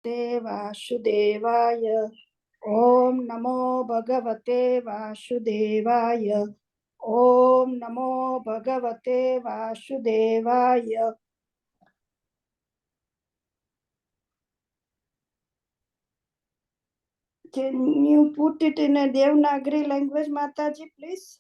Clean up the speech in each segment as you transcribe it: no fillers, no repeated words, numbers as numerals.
वासुदेवाय ओम नमो भगवते वासुदेवाय ओम नमो भगवते वासुदेवाय. Can you put it in a Devanagari language, Mataji, please?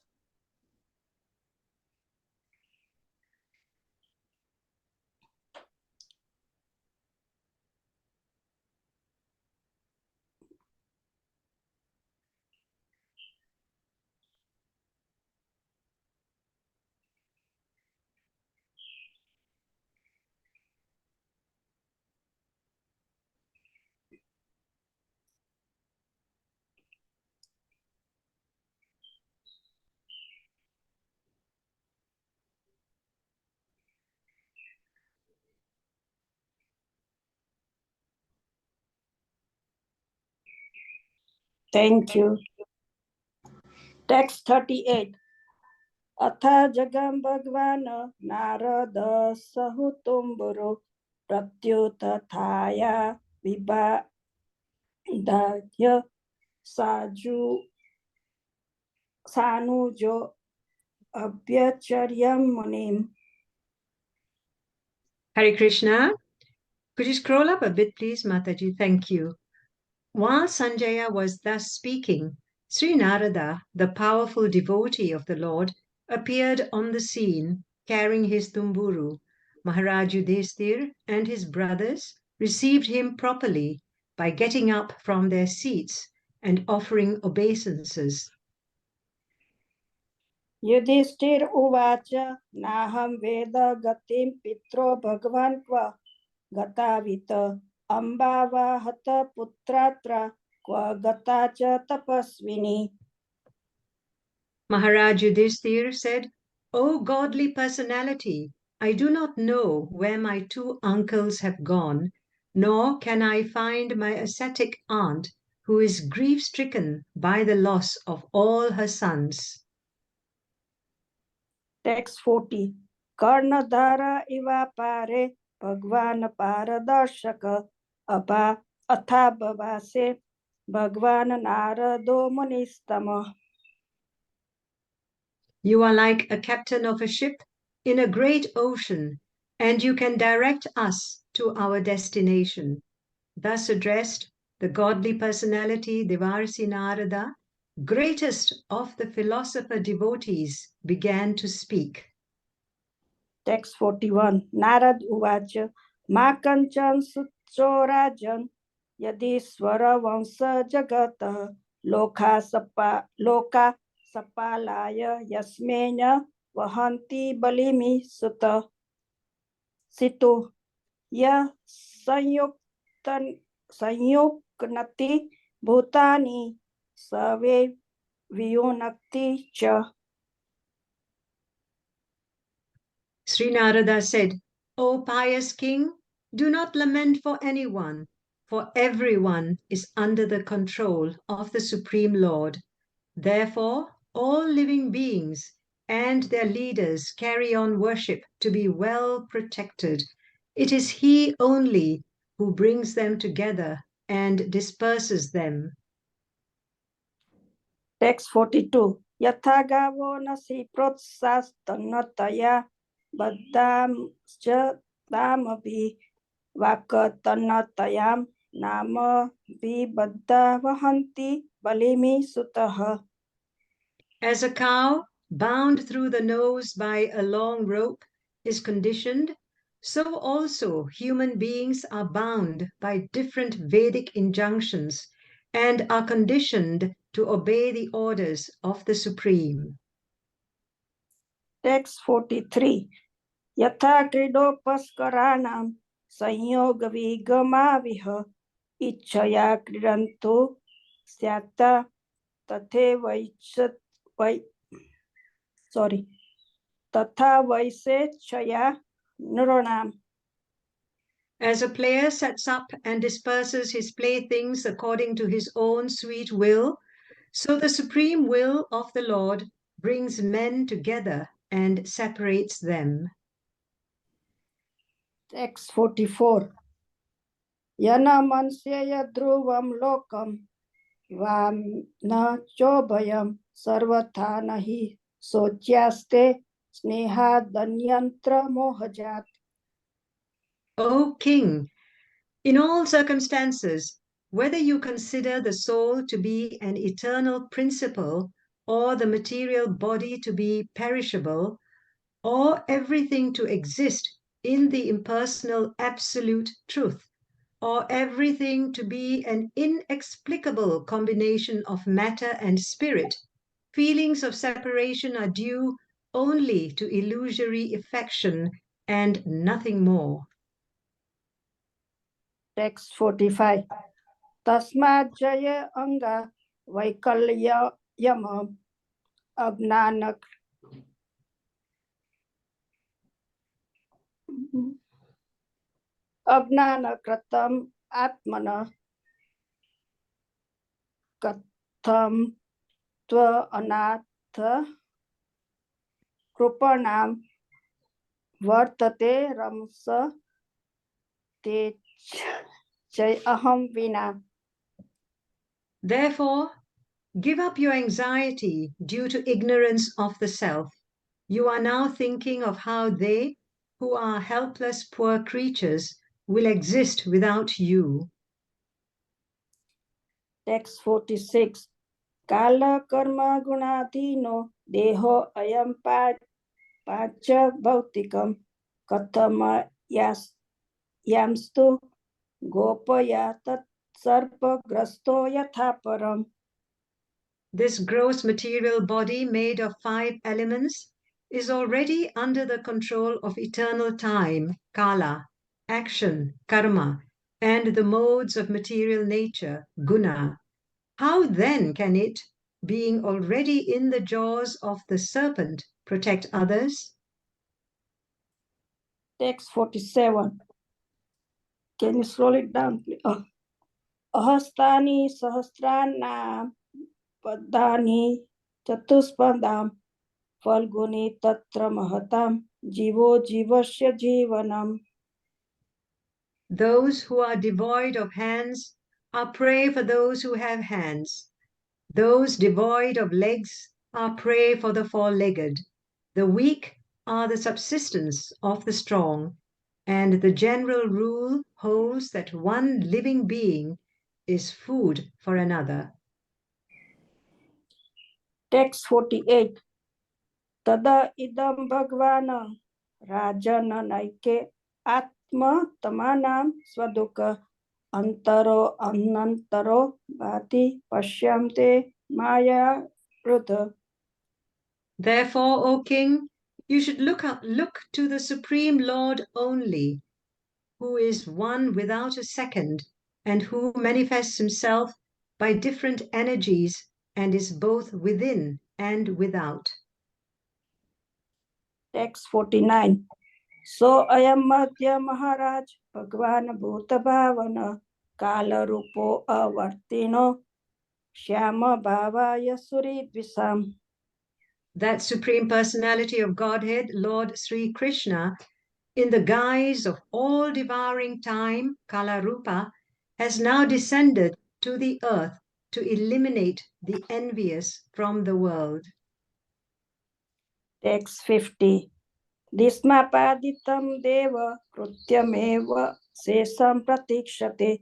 Thank you. Text 38. अथ जगम भगवान नारद सहुतुम्बरो प्रत्युतथाया विवादाय सानुजो अभ्यचर्यं मुनिम. Hare Krishna. Could you scroll up a bit, please, Mataji? Thank you. While Sanjaya was thus speaking, Sri Narada, the powerful devotee of the Lord, appeared on the scene carrying his tumburu. Maharaj Yudhishthir and his brothers received him properly by getting up from their seats and offering obeisances. Yudhishthir उवाच नाहं वेद गतिं पित्रो भगवान् क्व गतावित अम्बावा हत पुत्रात्र क्व गता च तपस्विनी. Maharaj Yudhishthir said, O godly personality, I do not know where my two uncles have gone, nor can I find my ascetic aunt who is grief-stricken by the loss of all her sons. Text 40. कर्णधारा Eva पारे भगवान पारदर्शक अभा अथा बवासे भगवान नारदो मुनिस्तम. You are like a captain of a ship in a great ocean, and you can direct us to our destination. Thus addressed, the godly personality Devarsi Narada, greatest of the philosopher devotees, began to speak. Text 41. Narad उवाच मा कंचन सुचोराजन यदि स्वर वंश जगत लोका सपालाय यस्मेन वहन्ति बलिमि सुत सितु यः संयुक्नति भूतानि सवे वियुनक्ति च. Sri Narada said, O pious king, do not lament for anyone, for everyone is under the control of the Supreme Lord. Therefore, all living beings and their leaders carry on worship to be well protected. It is He only who brings them together and disperses them. Text 42. यथा गावो नसि प्रोत्सास्तन्नतया बद्धांश्च तामपि वाक्तन्नतयां नामभिबद्धा वहन्ति बलिमि सुतः. As a cow, bound through the nose by a long rope, is conditioned, so also human beings are bound by different Vedic injunctions and are conditioned to obey the orders of the Supreme. Text 43. यथा क्रीडोपस्कराणां संयोगविगमाविह इच्छया क्रीडन्तु स्यात् तथा वैसेच्छया नृणाम्. As a player sets up and disperses his playthings according to his own sweet will, so the supreme will of the Lord brings men together and separates them. Text 44. यनमंस्यय ध्रुवं लोकं वां न चोभयं सर्वथा न हि शोच्यास्ते स्नेहादन्यंत्र मोहजात. O king, in all circumstances, whether you consider the soul to be an eternal principle, or the material body to be perishable, or everything to exist in the impersonal absolute truth, or everything to be an inexplicable combination of matter and spirit, feelings of separation are due only to illusory affection and nothing more. Text 45. Tasmat jaya anga vaikalya yama abnanak abnanakratam atmana katham tva anatha कृपणाम वर्तते रमस ते जय अहम विना. Therefore, give up your anxiety due to ignorance of the self. You are now thinking of how they, who are helpless poor creatures, will exist without you. Text 46. Kala karma gunadhino deho ayam pacha bhautikam kathama yamstu gopaya tat sarpa grasto yathaparam. This gross material body made of 5 elements is already under the control of eternal time, kala, action, karma, and the modes of material nature, guna. How then can it, being already in the jaws of the serpent, protect others? Text 47. Can you scroll it down, please? Ahastani sahasranam padani chatuspadam falguni tatra mahatam jivo jivasya jivanam. Those who are devoid of hands are prey for those who have hands. Those devoid of legs are prey for the four-legged. The weak are the subsistence of the strong, and the general rule holds that one living being is food for another. Text 48. Tada idam bhagvana rajana naike atma tamanam swadukha antaro anantaro bhati pashyamte maya rudha. Therefore, O king, you should look to the Supreme Lord only, who is one without a second, and who manifests himself by different energies and is both within and without. Text 49. So ayam madhya maharaj bhagwan bhuta bhavana kala rupo avartino shyama bhavaya suri dvisam. That Supreme Personality of Godhead, Lord Sri Krishna, in the guise of all-devouring time, Kalarupa, has now descended to the earth to eliminate the envious from the world. Text 50. Dismapaditam deva krutyameva sesam pratikshate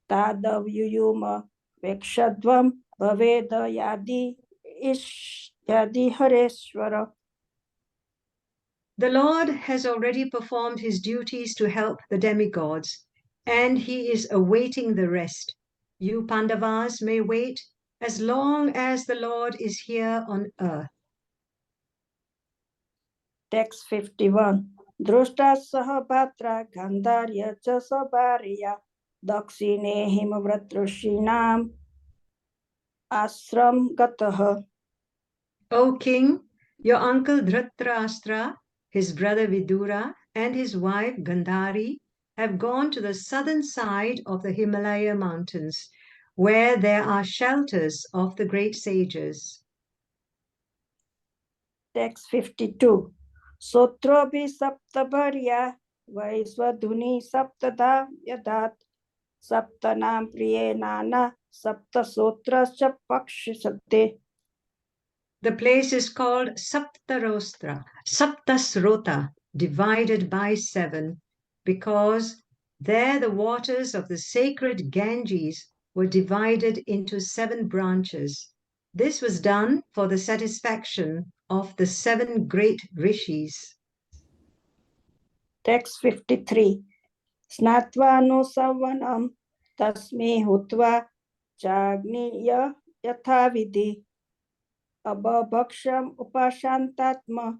tadavyuyuma vekshadvam bhaveda yadi yadi hareshwara. The Lord has already performed his duties to help the demigods, and he is awaiting the rest. You Pandavas may wait as long as the Lord is here on earth. Text 51. Drushta sahabhatra gandharya cha sabariya dakshine himavratrishinam ashram gataha. O king, your uncle Dhritarashtra, his brother Vidura, and his wife Gandhari have gone to the southern side of the Himalaya mountains, where there are shelters of the great sages. Text 52. Sotrobi saptabharya vaisvadhuni saptada yadat सप्तनां प्रिये नाना सप्तसोत्रश्च पक्षसते. The place is called Saptasrota, divided by 7, because there the waters of the sacred Ganges were divided into 7 branches. This was done for the satisfaction of the 7 great rishis. Text 53. Snatvanusavanam tasme hutva chagniya yathavidhi ababhaksham upashantatma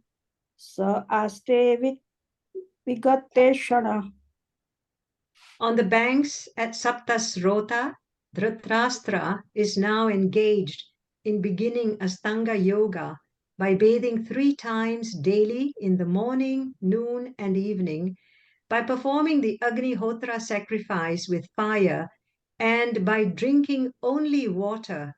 sa aste vigate shana. On the banks at Saptasrota, Dhritarashtra is now engaged in beginning Astanga Yoga by bathing 3 times daily in the morning, noon, and evening, by performing the Agnihotra sacrifice with fire, and by drinking only water.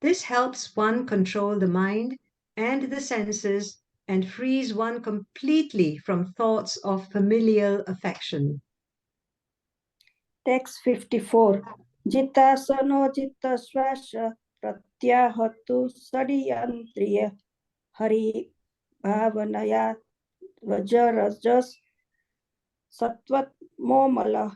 This helps one control the mind and the senses and frees one completely from thoughts of familial affection. Text 54. Jitasano jitasvasha pratyahatu sadiyantriya hari bhavanaya vajarajas satvat momala.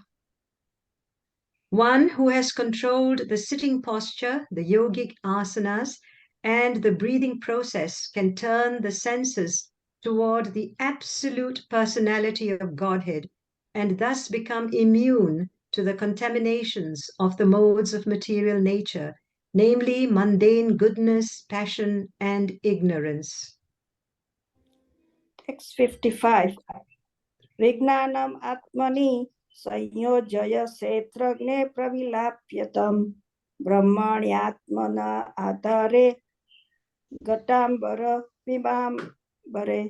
One who has controlled the sitting posture, the yogic asanas, and the breathing process can turn the senses toward the absolute personality of Godhead and thus become immune to the contaminations of the modes of material nature, namely mundane goodness, passion, and ignorance. Text 55. Vignanam atmani संयोजय क्षेत्रज्ञे प्रविलाप्यतम ब्रह्मण्यात्मना आधारे घटांबर विमांबरे.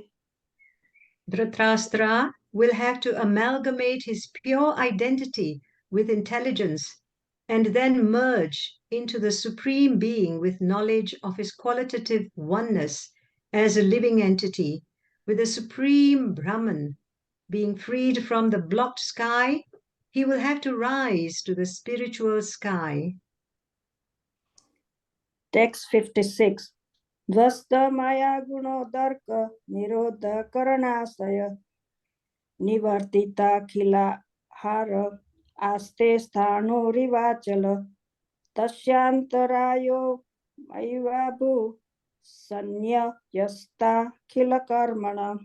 Dhritarashtra will have to amalgamate his pure identity with intelligence and then merge into the Supreme Being with knowledge of his qualitative oneness as a living entity, with the Supreme Brahman. Being freed from the blocked sky, he will have to rise to the spiritual sky. Text 56. Dvasta maya gunodarka nirodha karanasaya nivartita khila hara aste sthano rivachala tashyantarayo maivabu sanya yasta khila karmana.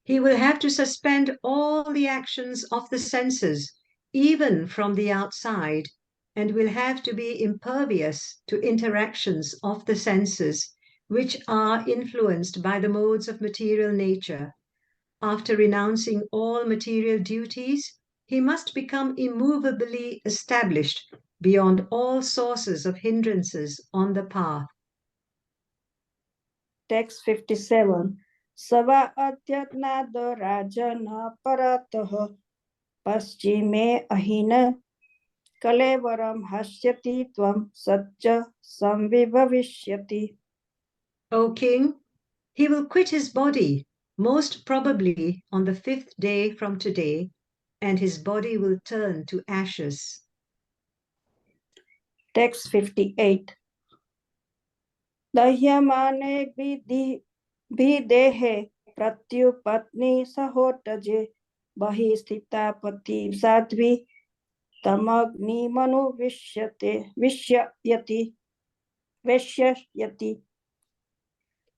He will have to suspend all the actions of the senses, even from the outside, and will have to be impervious to interactions of the senses, which are influenced by the modes of material nature. After renouncing all material duties, he must become immovably established beyond all sources of hindrances on the path. Text 57. Sava adyatnad rajana paratah paschime ahina kalevaram hasyati tvam satcha samvibhavishyati. O king, he will quit his body, most probably on the 5th day from today, and his body will turn to ashes. Text 58. Dahyamane videhe pratyupatni sahotaje bahi sthita pati sadvi tamagni manu vishyati.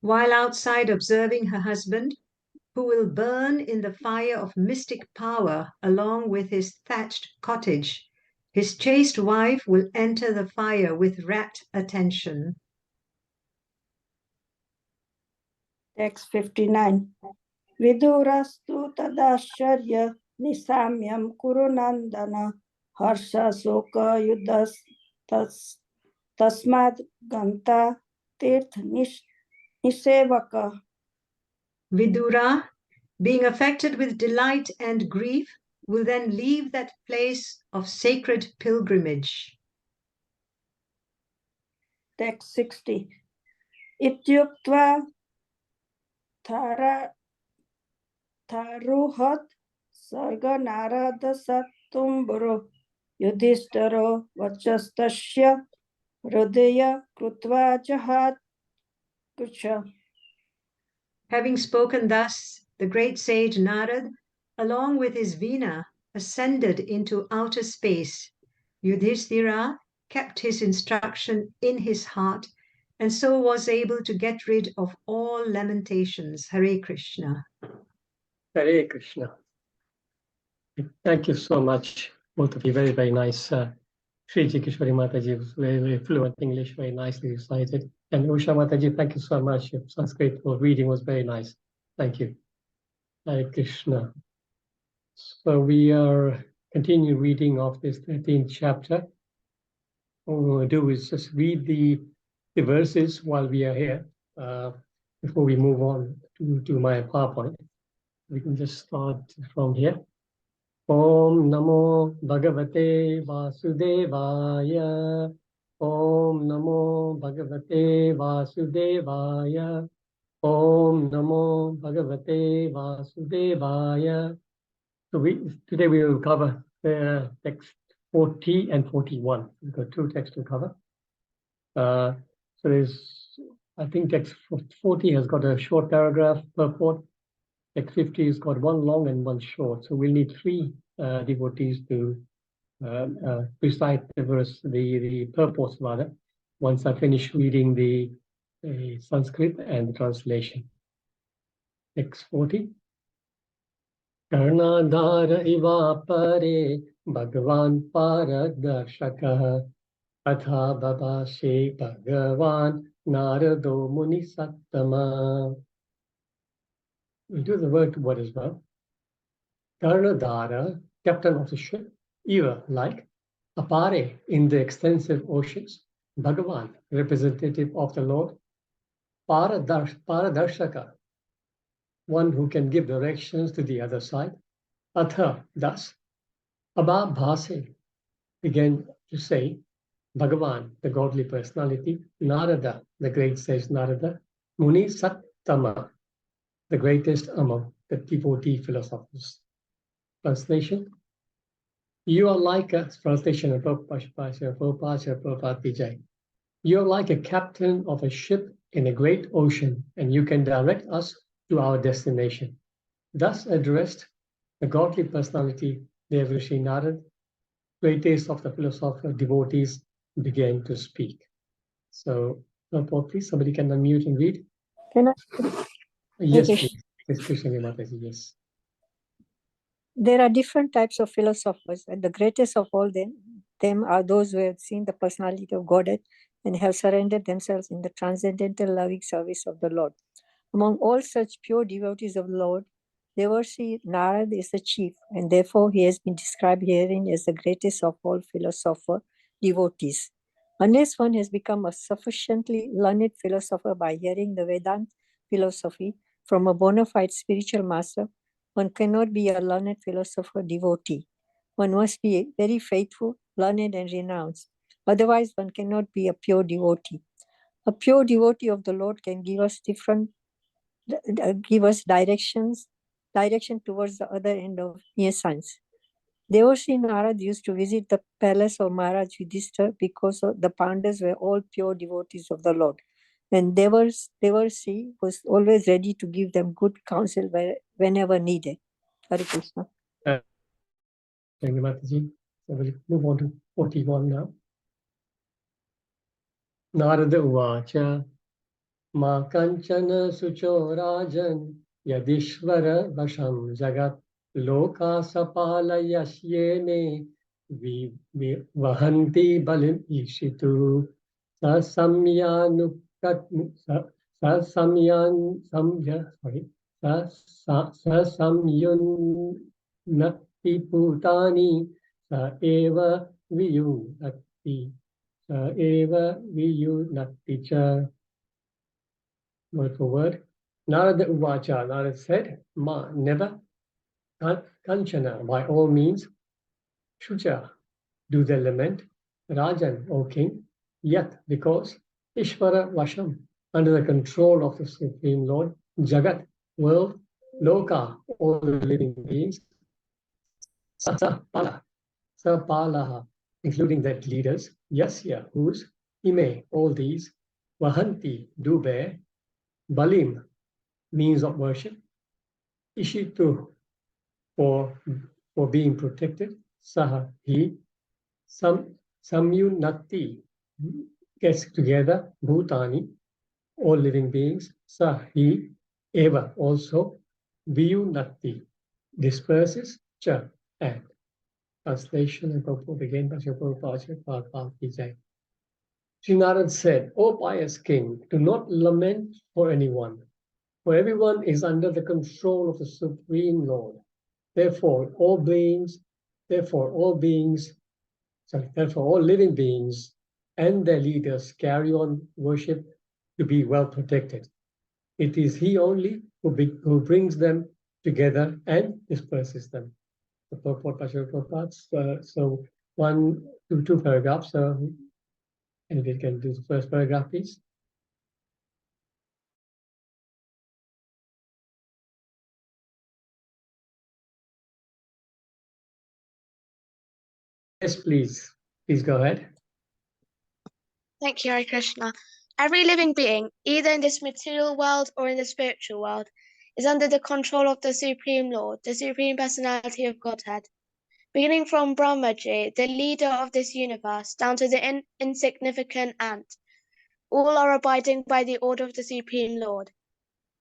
While outside observing her husband, who will burn in the fire of mystic power along with his thatched cottage, his chaste wife will enter the fire with rapt attention. Text 59. Vidurastu tadasharya nisamyam kurunandana harsha soka yudas tasmad ganta tirth nisevaka. Vidura, being affected with delight and grief, will then leave that place of sacred pilgrimage. Text 60. Ityuktva tharuhat सर्ग नारद सत्तुम्बरो युधिष्ठिरो वचस्तस्य हृदय कृत्वा जहात् कुश. Having spoken thus, the great sage Narad, along with his Veena, ascended into outer space. Yudhishthira kept his instruction in his heart and so was able to get rid of all lamentations. Hare Krishna. Hare Krishna. Thank you so much, both of you. Very, very nice. Sri Jikishwari Mataji was very, very fluent English, very nicely recited. And Usha Mataji, thank you so much. Your Sanskrit reading was very nice. Thank you. Hare Krishna. So we are continuing reading of this 13th chapter. What we're going to do is just read the verses while we are here before we move on to my PowerPoint. We can just start from here. Om Namo Bhagavate Vasudevaya. Om Namo Bhagavate Vasudevaya. Om Namo Bhagavate Vasudevaya. So today we will cover text 40 and 41. We've got two texts to cover. So I think text 40 has got a short paragraph purport. Text 50 has got one long and one short. So we'll need three devotees to recite the verse, the purports rather, once I finish reading the Sanskrit and the translation. Text 40. Karnadhara iva pare Bhagavan paradarshakah atha babashe Bhagavan narado muni sattama. We do the word to word as well. Karnadhara, captain of the ship, Eva, like, apare, in the extensive oceans, Bhagavan, representative of the Lord, Paradarshaka, one who can give directions to the other side, Atha, thus, Abha began to say, Bhagavan, the godly personality, Narada, the great sage Narada, Muni Sattama, the greatest among the devotee philosophers. Translation. You are like a translation of Prabhupada. You are like a captain of a ship in a great ocean, and you can direct us to our destination. Thus addressed, the godly personality, Devrishi Narad, greatest of the philosopher devotees, began to speak. So, Prabhupada, please, somebody can unmute and read. Can I? Yes, please. Yes, Krishna Mataji, yes. There are different types of philosophers, and the greatest of all them are those who have seen the personality of Godhead and have surrendered themselves in the transcendental loving service of the Lord. Among all such pure devotees of the Lord, Devarshi Narad is the chief, and therefore he has been described herein as the greatest of all philosopher devotees. Unless one has become a sufficiently learned philosopher by hearing the Vedanta philosophy from a bona fide spiritual master, one cannot be a learned philosopher devotee. One must be very faithful, learned, and renounced. Otherwise, one cannot be a pure devotee. A pure devotee of the Lord can give us direction towards the other end of science. Devarshi Narad used to visit the palace of Maharaj Yudhishthira because the Pandavas were all pure devotees of the Lord. And Devarshi was always ready to give them good counsel whenever needed. Hare Krishna. Thank you, Mataji. So we'll move on to 41 now. Narada Uvacha Ma Kanchana Sucho Rajan Yadishvara Vasham Jagat Loka Sapala Yashyene Vahanti Balim Ishitu Sasamyunnati Putani Sa Eva Viyunati Eva Viyunati Cha. Word for word. Narada Uvacha, Narada said, Ma, never. Kanchana, by all means. Shucha, do they lament. Rajan, O king. Yet, because. Ishvara Vasham, under the control of the Supreme Lord. Jagat, world. Loka, all the living beings. Sapalaha, including their leaders, Yasya, whose, Ime, all these, Vahanti, do bear, Balim, means of worship, Ishitu, for being protected, Saha, he, Samyunati, gets together, Bhutani, all living beings, Sahi, Eva, also, Viyunati, disperses, Cha, and. Translation and purport again by Sri Prabhupada Ki Jai. Sri Narad said, O pious king, do not lament for anyone, for everyone is under the control of the Supreme Lord. Therefore, all living beings and their leaders carry on worship to be well protected. It is He only who brings them together and disperses them. The purport by Sri Prabhupada. So 1 to 2 paragraphs. Anybody can do the first paragraph, please. Yes, please. Please go ahead. Thank you, Hare Krishna. Every living being, either in this material world or in the spiritual world, is under the control of the Supreme Lord, the Supreme Personality of Godhead. Beginning from Brahmaji, the leader of this universe, down to the insignificant ant, all are abiding by the order of the Supreme Lord.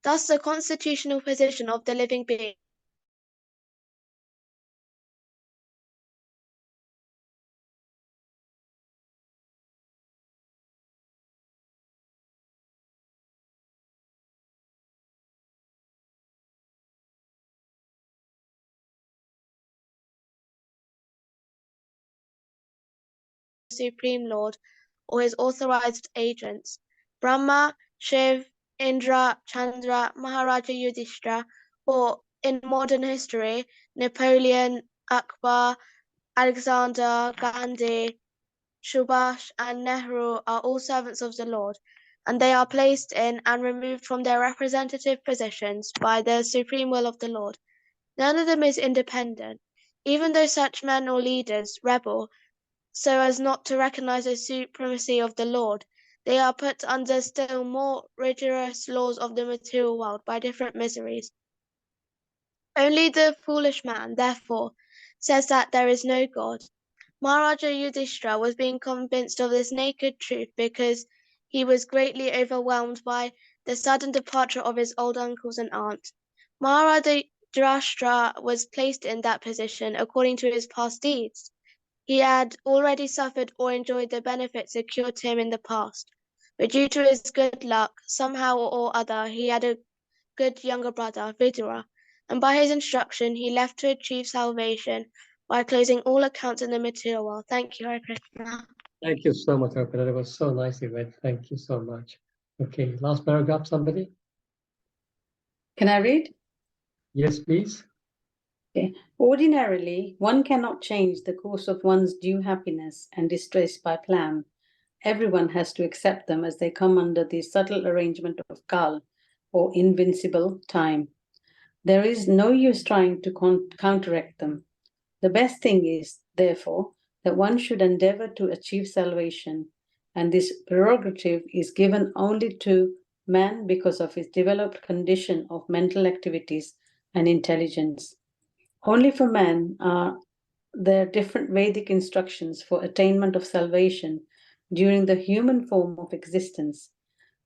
Thus, the constitutional position of the living being Supreme Lord or his authorized agents, Brahma, Shiv, Indra, Chandra, Maharaja Yudhishthira, or in modern history, Napoleon, Akbar, Alexander, Gandhi, Subhash, and Nehru are all servants of the Lord, and they are placed in and removed from their representative positions by the supreme will of the Lord. None of them is independent, even though such men or leaders rebel so as not to recognize the supremacy of the Lord. They are put under still more rigorous laws of the material world by different miseries. Only the foolish man, therefore, says that there is no God. Maharaja Yudhishthira was being convinced of this naked truth because he was greatly overwhelmed by the sudden departure of his old uncles and aunts. Maharaja Yudhishthira was placed in that position according to his past deeds. He had already suffered or enjoyed the benefits secured to him in the past, but due to his good luck, somehow or other, he had a good younger brother, Vidura, and by his instruction, he left to achieve salvation by closing all accounts in the material world. Thank you, Hare Krishna. Thank you so much, Arpita. That was so nicely read. Thank you so much. Okay, last paragraph, somebody? Can I read? Yes, please. Okay. Ordinarily, one cannot change the course of one's due happiness and distress by plan. Everyone has to accept them as they come under the subtle arrangement of Kal, or invincible time. There is no use trying to counteract them. The best thing is, therefore, that one should endeavor to achieve salvation, and this prerogative is given only to man because of his developed condition of mental activities and intelligence. Only for man are there different Vedic instructions for attainment of salvation during the human form of existence.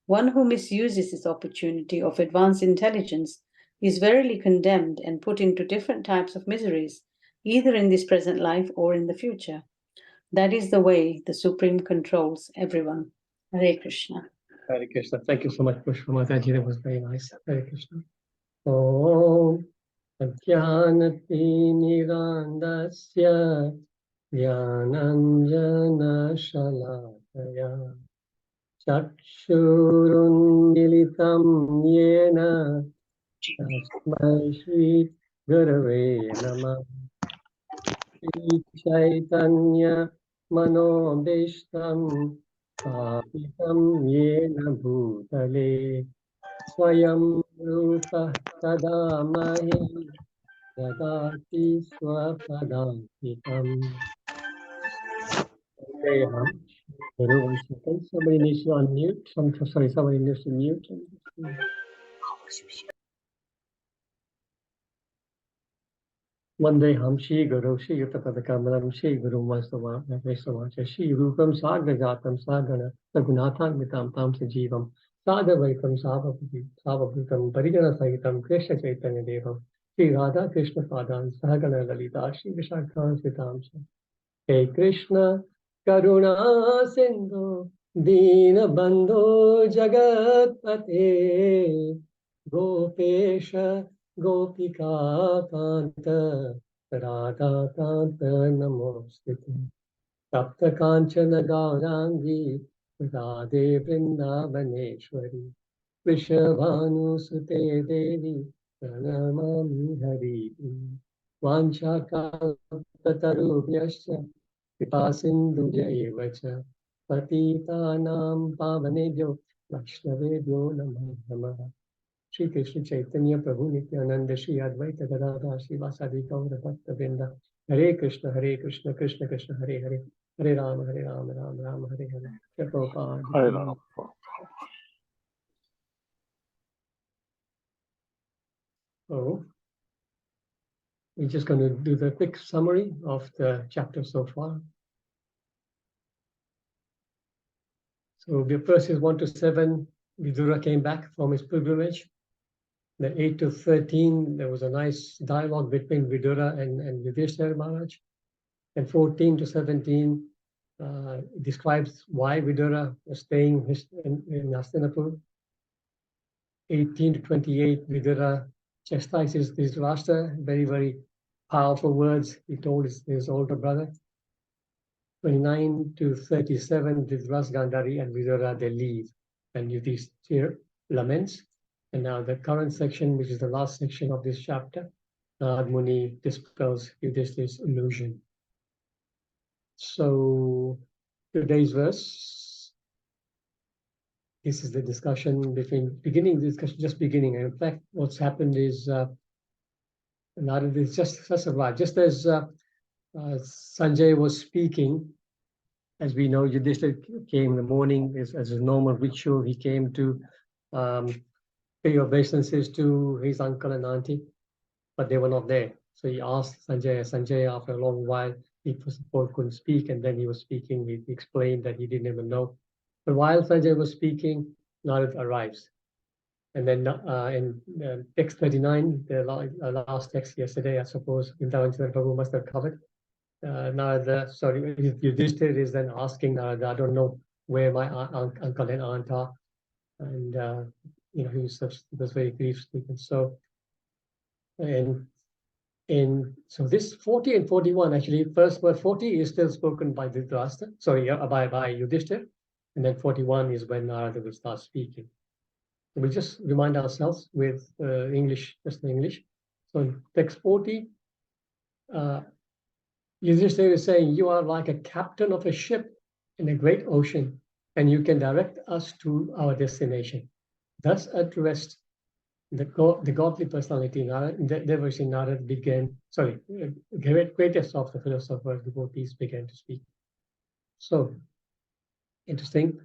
One who misuses this opportunity of advanced intelligence is verily condemned and put into different types of miseries, either in this present life or in the future. That is the way the Supreme controls everyone. Hare Krishna. Hare Krishna. Thank you so much, Pushpamataji. That was very nice. Hare Krishna. Om Ajnanati Nirandasya Jnananjana Shalakaya Chakshurunmilitam Yena Tasmai Shri Gurave Namah Shri Chaitanya Manobishtam Papitam Yena Bhutale Swayam Rupa Sadamahi Dadati Swapadantikam. Okay, Guru, 1 second. Somebody needs to unmute. Sorry, somebody needs to mute. Vande ham Shri Guru Shri Yutapadakamalam Shri Guru Vaisnava Shri Rupam Sargajatam Sagana Sagunathan Mitam Tam Sajivam Sadavaitam Savabhutam Parigana Sahitam Krishna Chaitanya Devam Shri Radha Krishna Padan Sahagana Lalita Shri Vishakhan Sitam Hey Krishna Karuna Sindhu Dina Bandhu Jagatpate Gopesha Gopika Kanta Radha Kanta Namostite Tapta Kanchana Gaurangi Radhe Vrindavaneshwari Vrishabhanu Sute Devi Pranamami Hari Vanchakalpatarubhyascha Kripasindhubhya eva cha Patitanam Pavanebhyo Vaishnavebhyo Namo Namaha Shri Krishna Chaitanya Prabhu Nityananda Shri Advaita Gadadhar Srivasadi Gaura Bhakta Vrinda Hare Krishna Krishna Krishna Hare Hare Hare Rama Rama Rama Hare Hare Shri Prabhupada. Hare Rama. So we're just going to do the quick summary of the chapter so far. So the verses 1 to 7, Vidura came back from his pilgrimage. The 8 to 13, there was a nice dialogue between Vidura and Yudhishthira Maharaj. And 14 to 17 describes why Vidura was staying in Hastinapur. 18 to 28, Vidura chastises Dhritarashtra, very, very powerful words he told his older brother. 29 to 37, Dhritarashtra, Gandhari, and Vidura, they leave. And Yudhishthira laments. And now the current section, which is the last section of this chapter, Narad Muni dispels Yudhishthira's illusion. So today's verse, this is the discussion just beginning. And in fact, what's happened is Narad is just arrived. Just as Sanjay was speaking, as we know, Yudhishthira came in the morning as a normal ritual. He came to pay obeisances to his uncle and auntie, but they were not there. So he asked Sanjay. Sanjay, after a long while, he couldn't speak, and then he was speaking. He explained that he didn't even know. But while Sanjay was speaking, Narad arrives. And then in text 39, the last text yesterday, I suppose, Vrindavan Prabhu must have covered. Yudhishthira is then asking Narada, I don't know where my uncle and aunt are. And, he was very grief-stricken. So, so this 40 and 41, actually, first word 40 is still spoken by Dhritarashtra, by Yudhishthira. And then 41 is when Narada will start speaking. So we'll just remind ourselves with English, just the English. So in text 40, Yudhishthira is saying, you are like a captain of a ship in a great ocean, and you can direct us to our destination. Thus addressed the godly personality, Narada, greatest of the philosophers, devotees began to speak. So, interesting.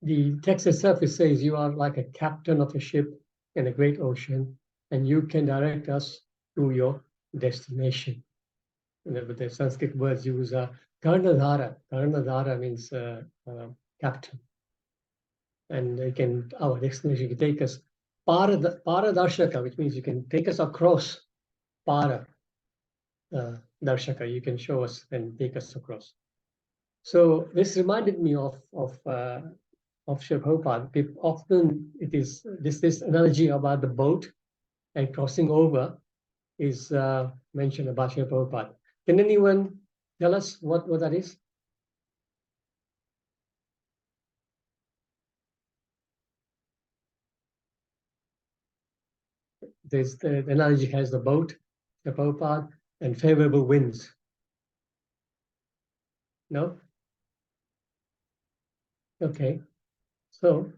The text itself, it says, you are like a captain of a ship in a great ocean, and you can direct us to your destination. The Sanskrit words use Karnadhara. Karnadhara means captain. And our destination can take us Paradarshaka, which means you can take us across Para Darshaka. You can show us and take us across. So this reminded me of Srila Prabhupada. Often it is this analogy about the boat and crossing over is mentioned about Srila Prabhupada. Can anyone tell us what that is? The analogy has the boat, the Prabhupada, and favorable winds. No? Okay. So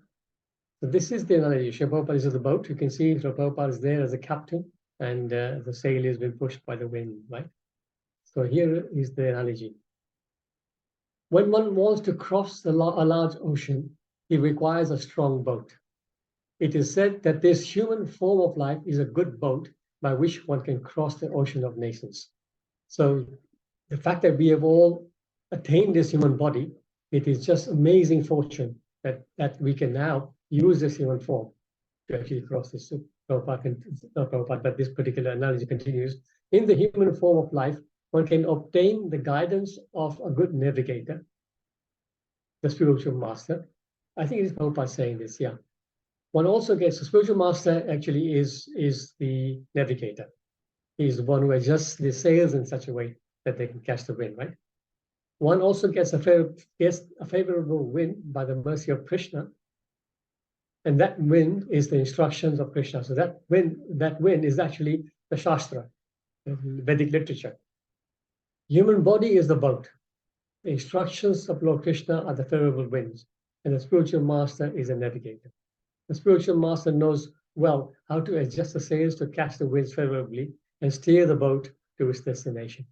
this is the analogy. Srila Prabhupada is the boat. You can see Srila Prabhupada is there as a captain, and the sail is being pushed by the wind, right? So here is the analogy. When one wants to cross a large ocean, he requires a strong boat. It is said that this human form of life is a good boat by which one can cross the ocean of nations. So the fact that we have all attained this human body, it is just amazing fortune that we can now use this human form to actually cross this. Prabhupada, but this particular analogy continues. In the human form of life, one can obtain the guidance of a good navigator, the spiritual master. I think it is Prabhupada saying this, yeah. One also gets, the spiritual master actually is the navigator. He's the one who adjusts the sails in such a way that they can catch the wind, right? One also gets a favorable wind by the mercy of Krishna, and that wind is the instructions of Krishna. So that wind is actually the Shastra, the Vedic literature. Human body is the boat. The instructions of Lord Krishna are the favorable winds, and the spiritual master is a navigator. The spiritual master knows well how to adjust the sails to catch the winds favorably and steer the boat to its destination.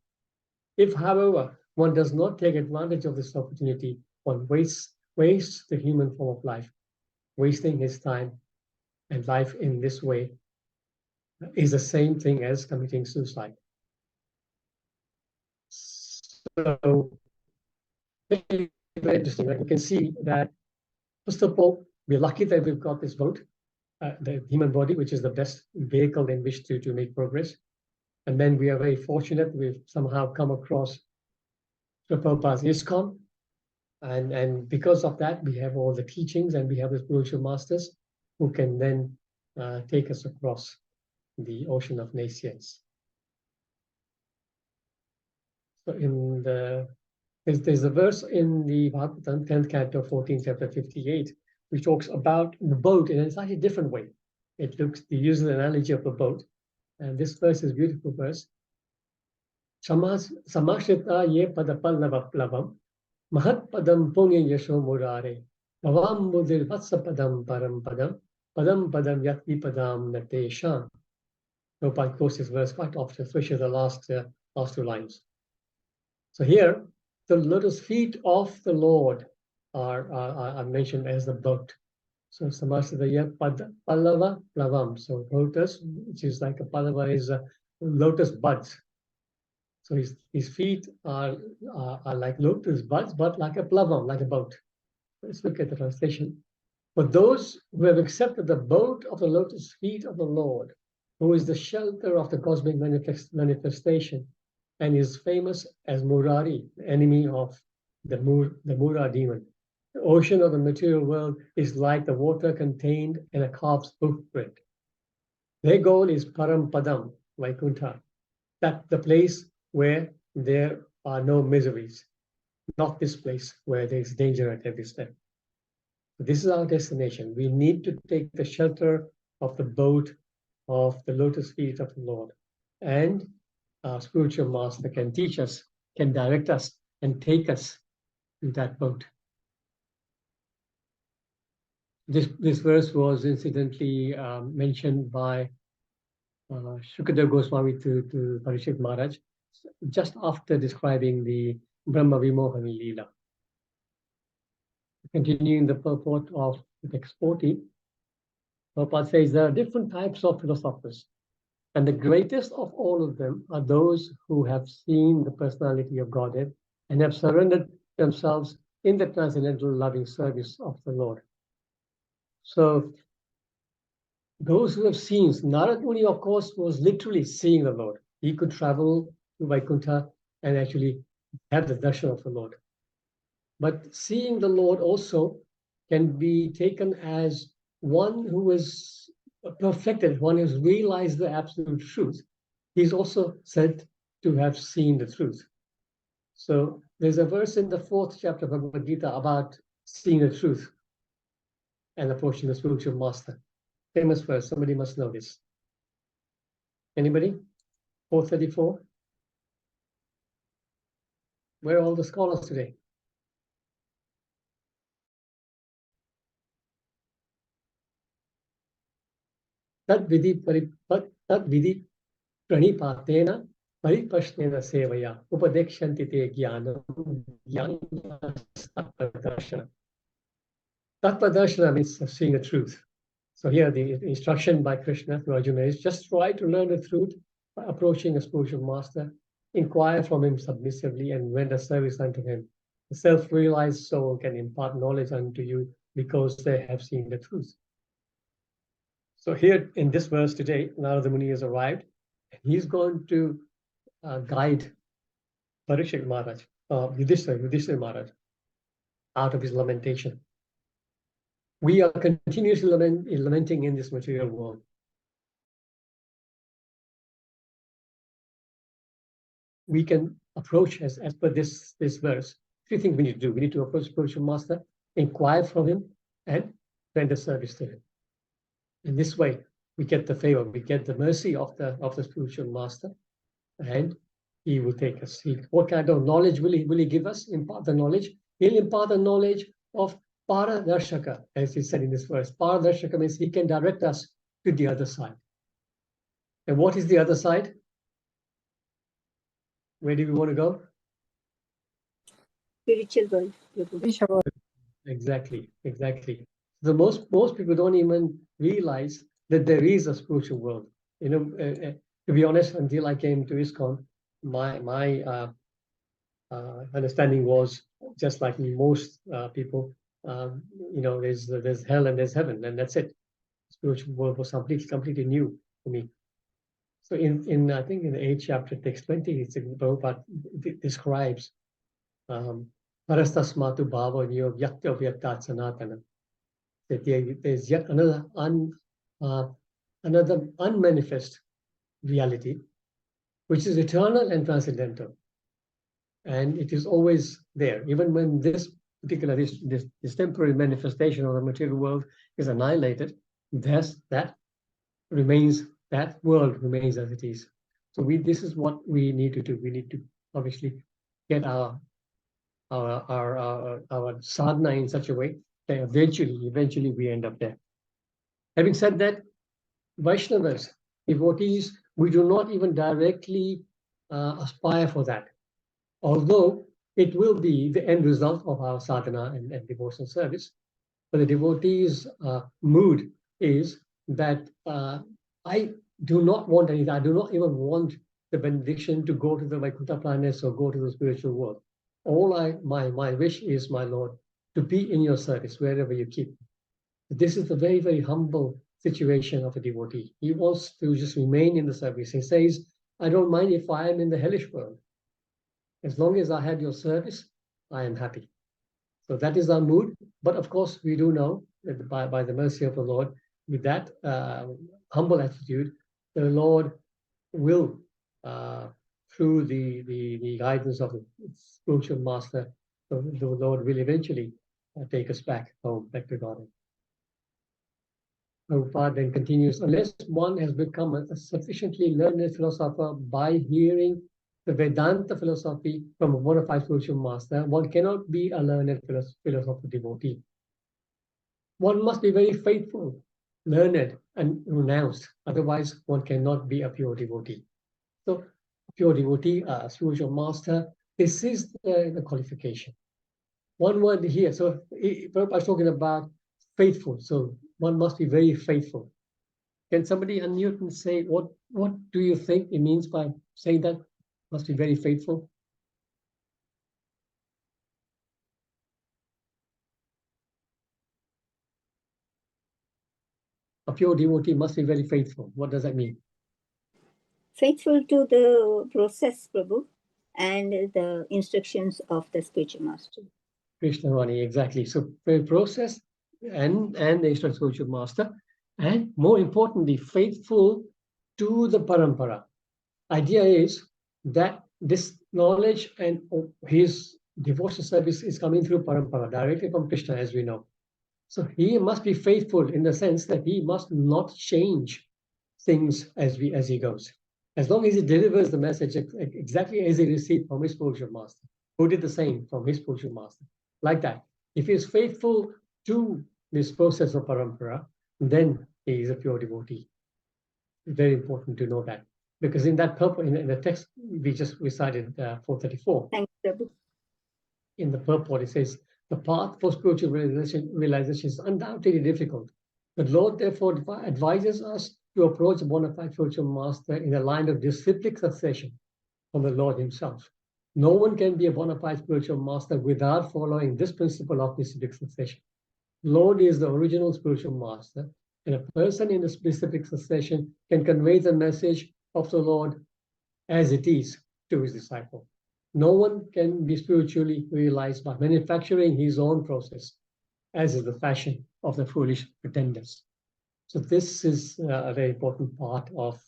If, however, one does not take advantage of this opportunity, one wastes the human form of life. Wasting his time and life in this way is the same thing as committing suicide. So, very interesting. Right? You can see that, first of all, we're lucky that we've got this boat, the human body, which is the best vehicle in which to make progress. And then we are very fortunate we've somehow come across Prabhupada's ISKCON. And because of that, we have all the teachings and we have the spiritual masters who can then take us across the ocean of nations. So there's a verse in the Bhagavatam, 10th canto, 14th chapter, 58, which talks about the boat in a slightly different way. It uses the analogy of a boat. And this verse is a beautiful verse. Samashita ye padapallavaplavam mahat padam punya yasho murare bhavam mudir vatsa padam param padam padam yatvi padam natesham. Prabhupada quotes this verse quite often, especially the last two lines. So here, the lotus feet of the Lord are mentioned as the boat. So Samasthaya Pallava Plavam. So lotus, which is like a pallava, is lotus buds. So his feet are like lotus buds, but like a plavam, like a boat. Let's look at the translation. For those who have accepted the boat of the lotus feet of the Lord, who is the shelter of the cosmic manifestation, and is famous as Murari, the enemy of the Mura demon. The ocean of the material world is like the water contained in a calf's hoofprint. Their goal is Param Padam, Vaikuntha, that the place where there are no miseries, not this place where there is danger at every step. This is our destination. We need to take the shelter of the boat of the lotus feet of the Lord. And our spiritual master can teach us, can direct us, and take us to that boat. This verse was incidentally mentioned by Shukadeva Goswami to Parishit Maharaj just after describing the Brahma Vimohani Leela. Continuing the purport of the text 40, Prabhupada says there are different types of philosophers, and the greatest of all of them are those who have seen the personality of Godhead and have surrendered themselves in the transcendental loving service of the Lord. So those who have seen, Narad Muni, of course, was literally seeing the Lord. He could travel to Vaikuntha and actually have the darshan of the Lord. But seeing the Lord also can be taken as one who is perfected, one who has realized the absolute truth. He's also said to have seen the truth. So there's a verse in the 4th chapter of Bhagavad Gita about seeing the truth and approaching the spiritual master. Famous verse, somebody must know this. Anybody? 434? Where are all the scholars today? Tat vidhi Pranipatena Paripashnena Sevaya Upadekshanti Te Jnanam Tattvadarshana. Tattvadarshana means seeing the truth. So here the instruction by Krishna to Arjuna is just try to learn the truth by approaching a spiritual master, inquire from him submissively and render service unto him. The self-realized soul can impart knowledge unto you because they have seen the truth. So here in this verse today, Narada Muni has arrived. He's going to guide Parikshit Maharaj, Yudhishthira Maharaj, out of his lamentation. We are continuously lamenting in this material world. We can approach as per this verse. Three things we need to do. We need to approach spiritual master, inquire from him, and render service to him. In this way, we get the favor, we get the mercy of the spiritual master, and he will take us. What kind of knowledge will he give us? Impart the knowledge. He'll impart the knowledge of Paradarshaka, as he said in this verse. Paradarshaka means he can direct us to the other side. And what is the other side? Where do we want to go? Spiritual world. Spiritual world. Exactly. The most people don't even realize that there is a spiritual world. You know, to be honest, until I came to ISKCON, my understanding was just like most people. You know, there's hell and there's heaven, and that's it. Spiritual world was completely new for me. So in I think in the 8th chapter, text 20, Prabhupada describes Parastasmatu bhava nyo vyakta vyaktat sanatana. That there's yet another unmanifest reality, which is eternal and transcendental, and it is always there, even when this particular this temporary manifestation of the material world is annihilated. That world remains as it is. So this is what we need to do. We need to obviously get our sadhana in such a way that eventually we end up there. Having said that, Vaishnavas, devotees, we do not even directly aspire for that, although it will be the end result of our sadhana and devotional service. But the devotee's mood is that I do not want anything. I do not even want the benediction to go to the Vaikuntha planets or go to the spiritual world. My wish is, my Lord, to be in your service wherever you keep. This is a very, very humble situation of a devotee. He wants to just remain in the service. He says, I don't mind if I am in the hellish world. As long as I had your service, I am happy. So that is our mood. But of course, we do know that by the mercy of the Lord, with that humble attitude, the Lord will, through the guidance of the spiritual master, the Lord will eventually take us back home, back to God. Prabhupada then continues, unless one has become a sufficiently learned philosopher by hearing the Vedanta philosophy from a bona fide spiritual master, one cannot be a learned philosopher devotee. One must be very faithful, learned, and renounced. Otherwise, one cannot be a pure devotee. So, pure devotee, spiritual master, this is the qualification. One word here. So, Prabhupada is talking about faithful. So, one must be very faithful. Can somebody unmute and say, what do you think it means by saying that? Must be very faithful. A pure devotee must be very faithful. What does that mean? Faithful to the process, Prabhu, and the instructions of the spiritual master. Krishnavani, exactly. So the process and the instructions of spiritual master, and more importantly, faithful to the parampara. Idea is that this knowledge and his devotional service is coming through parampara, directly from Krishna, as we know. So he must be faithful in the sense that he must not change things as he goes. As long as he delivers the message exactly as he received from his spiritual master, who did the same from his spiritual master. Like that. If he is faithful to this process of parampara, then he is a pure devotee. Very important to know that. Because in that purport, in the text we just recited 434, Thank you, Prabhu. in the purport it says, the path for spiritual realization is undoubtedly difficult. The Lord therefore advises us to approach a bona fide spiritual master in a line of disciplic succession from the Lord himself. No one can be a bona fide spiritual master without following this principle of disciplic succession. Lord is the original spiritual master, and a person in a specific succession can convey the message of the Lord as it is to his disciple. No one can be spiritually realized by manufacturing his own process, as is the fashion of the foolish pretenders. So this is a very important part of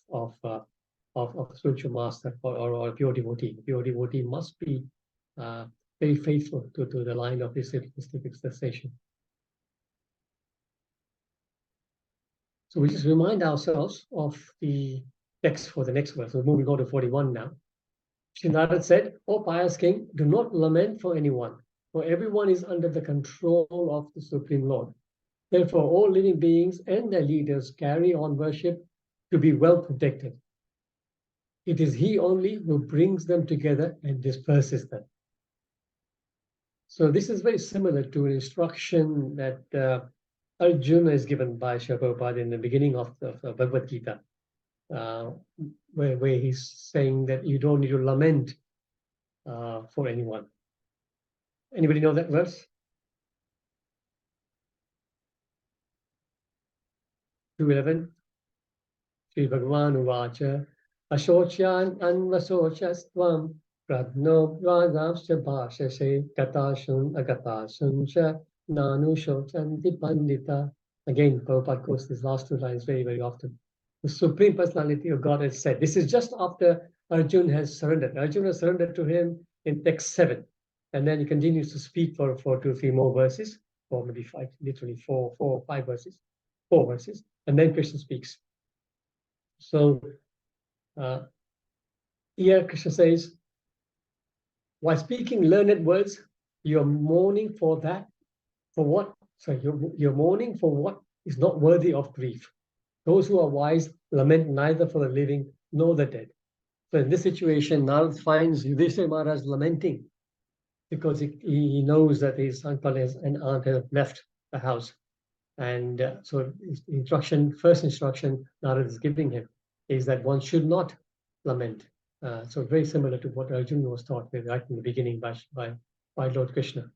spiritual master or pure devotee. Pure devotee must be very faithful to the line of disciplic succession. So we just remind ourselves of the text for the next verse. So moving on to 41 now. Sri Narada said, "O pious king, do not lament for anyone, for everyone is under the control of the Supreme Lord. Therefore, all living beings and their leaders carry on worship to be well protected. It is he only who brings them together and disperses them." So this is very similar to an instruction that Arjuna is given by Srila Prabhupada in the beginning of the Bhagavad Gita, where he's saying that you don't need to lament for anyone. Anybody know that verse? 2:11. Sri Bhagavan Uvacha Ashocyan Anvasochastvam Pradno Bhagavsya Bhashase Katashun Agatashunsha Nanu Shochanti Pandita. Again, Prabhupada quotes these last two lines very, very often. The Supreme Personality of God has said, this is just after Arjuna has surrendered. Arjuna surrendered to him in text 7. And then he continues to speak for 2 or 3 more verses, or maybe 5, literally 4 or 5 verses, 4 verses. And then Krishna speaks. So here Krishna says, while speaking learned words, you're mourning for that, for what? Sorry, you're mourning for what is not worthy of grief. Those who are wise lament neither for the living nor the dead. So in this situation, Narad finds Yudhishthira Maharaj lamenting because he knows that his uncle and aunt have left the house. And so first instruction Narad is giving him is that one should not lament. So very similar to what Arjuna was taught right in the beginning by Lord Krishna.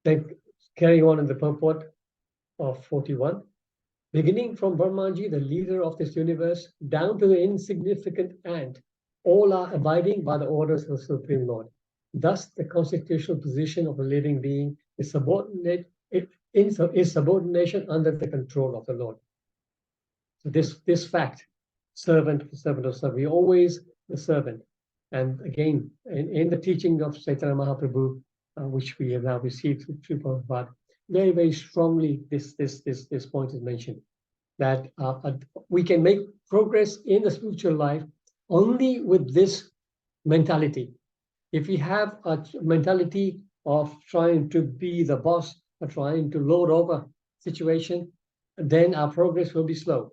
Then carrying on in the purport of 41, beginning from Brahmaji, the leader of this universe, down to the insignificant ant, all are abiding by the orders of the Supreme Lord. Thus, the constitutional position of a living being is subordination under the control of the Lord. So this fact, servant of servant, we always the servant. And again, in the teaching of Chaitanya Mahaprabhu, which we have now received through Prabhupada, very, very strongly this point is mentioned, that we can make progress in the spiritual life only with this mentality. If we have a mentality of trying to be the boss or trying to lord over situation, then our progress will be slow.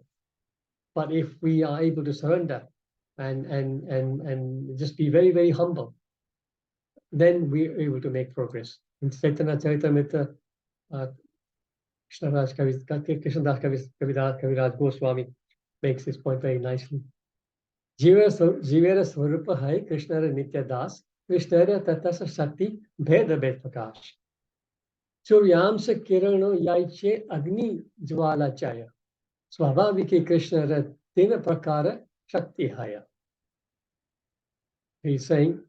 But if we are able to surrender and just be very, very humble, then we're able to make progress. In Chaitanya Charitamrita, Krishnadas Kaviraj Goswami makes this point very nicely. Jivera Swarupa Hai Krishnara Nitya Das, Krishnara Tatasa Shakti Bheda Bhed Prakash. Suryamsa Kirano Yaiche Agni Jwala Chaya. Swabhaviki Krishnara Tina Prakara Shakti Haya. He's saying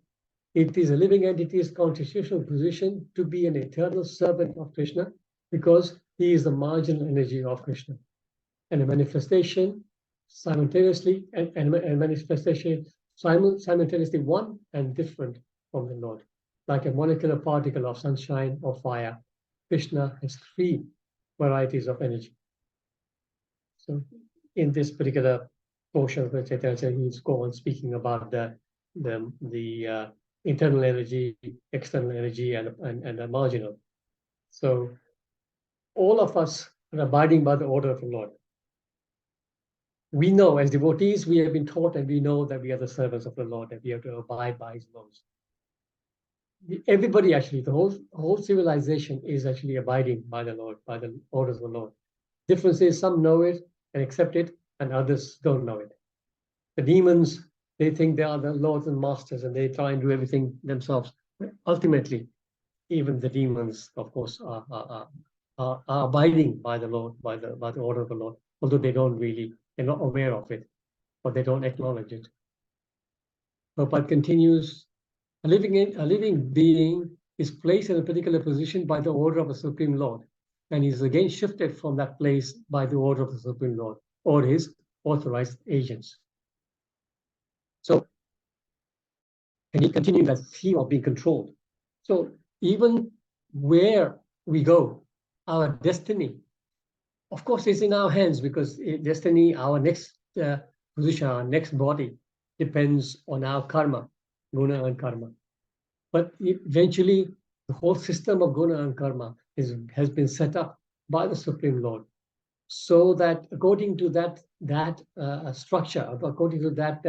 it is a living entity's constitutional position to be an eternal servant of Krishna because he is the marginal energy of Krishna. And a manifestation simultaneously simultaneously one and different from the Lord. Like a molecular particle of sunshine or fire, Krishna has 3 varieties of energy. So in this particular portion of the Chaitanya, he's going on speaking about the internal energy, external energy, and the marginal. So all of us are abiding by the order of the Lord. we know as devotees, we have been taught and we know that we are the servants of the Lord, that we have to abide by his laws. Everybody actually, the whole civilization is actually abiding by the Lord, by the orders of the Lord. Difference is some know it and accept it, and others don't know it. The demons, they think they are the lords and masters, and they try and do everything themselves. But ultimately, even the demons, of course, are abiding by the Lord, by the order of the Lord, although they're not aware of it, or they don't acknowledge it. Prabhupada continues, a living being is placed in a particular position by the order of the Supreme Lord, and is again shifted from that place by the order of the Supreme Lord or his authorized agents. So, and he continued that theme of being controlled. So even where we go, our destiny, of course, is in our hands, because destiny, our next position, our next body, depends on our karma, guna and karma. But eventually, the whole system of guna and karma has been set up by the Supreme Lord, so that according to that structure, according to that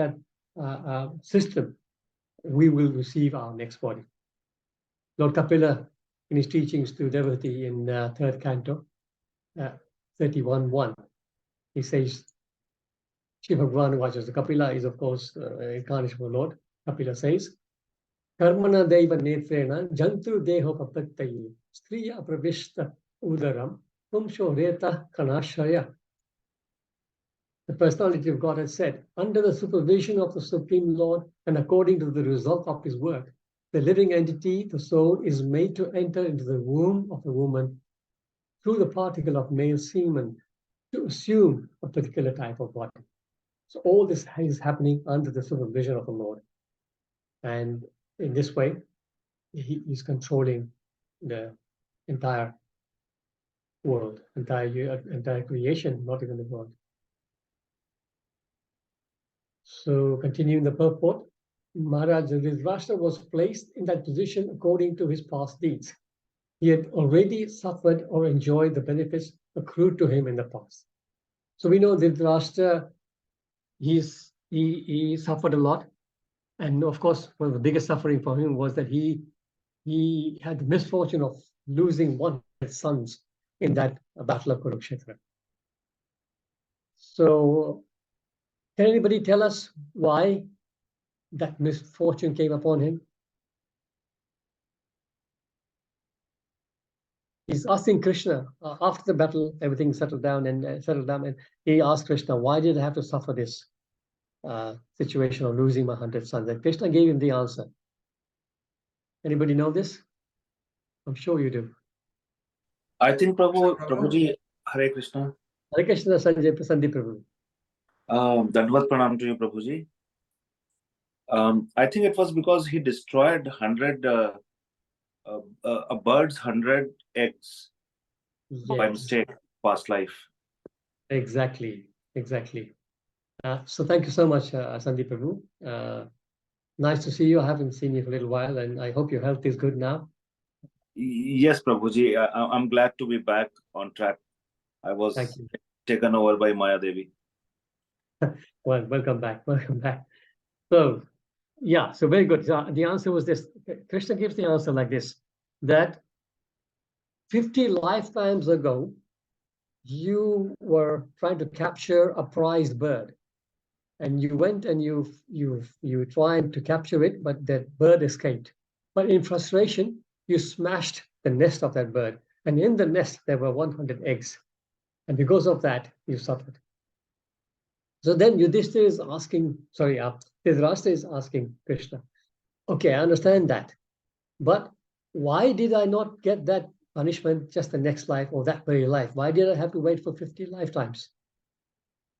system, we will receive our next body. Lord Kapila, in his teachings to devotee in third canto, 31:1, he says, Shiva Bhagwan watches. The Kapila is, of course, incarnation of the Lord. Kapila says, Karmana deva netrena jantu deho papattayi striya pravishta udaram pumsho reta kanashaya. The personality of God has said, under the supervision of the Supreme Lord and according to the result of his work, the living entity, the soul, is made to enter into the womb of the woman through the particle of male semen to assume a particular type of body. So all this is happening under the supervision of the Lord. And in this way, he is controlling the entire world, entire creation, not even the world. So continuing the purport, Maharaj Dhritarashtra was placed in that position according to his past deeds. He had already suffered or enjoyed the benefits accrued to him in the past. So we know Dhritarashtra, he suffered a lot. And of course, one of the biggest suffering for him was that he had the misfortune of losing one of his sons in that battle of Kurukshetra. So can anybody tell us why that misfortune came upon him? He's asking Krishna, after the battle, everything settled down, and he asked Krishna, why did I have to suffer this situation of losing my 100 sons? And Krishna gave him the answer. Anybody know this? I'm sure you do. I think Prabhuji, Hare Krishna. Hare Krishna, Sandeep Prabhu. Dandvat Pranam to you, Prabhuji. I think it was because he destroyed a bird's 100 eggs by mistake, past life. Exactly. So thank you so much, Sandeep Prabhu. Nice to see you. I haven't seen you for a little while, and I hope your health is good now. Yes, Prabhuji. I'm glad to be back on track. I was taken over by Maya Devi. Well, welcome back. So, yeah, so very good. So the answer was this. Krishna gives the answer like this, that 50 lifetimes ago, you were trying to capture a prized bird. And you went and you tried to capture it, but that bird escaped. But in frustration, you smashed the nest of that bird. And in the nest, there were 100 eggs. And because of that, you suffered. So then Dhritarashtra is asking Krishna, okay, I understand that. But why did I not get that punishment just the next life or that very life? Why did I have to wait for 50 lifetimes?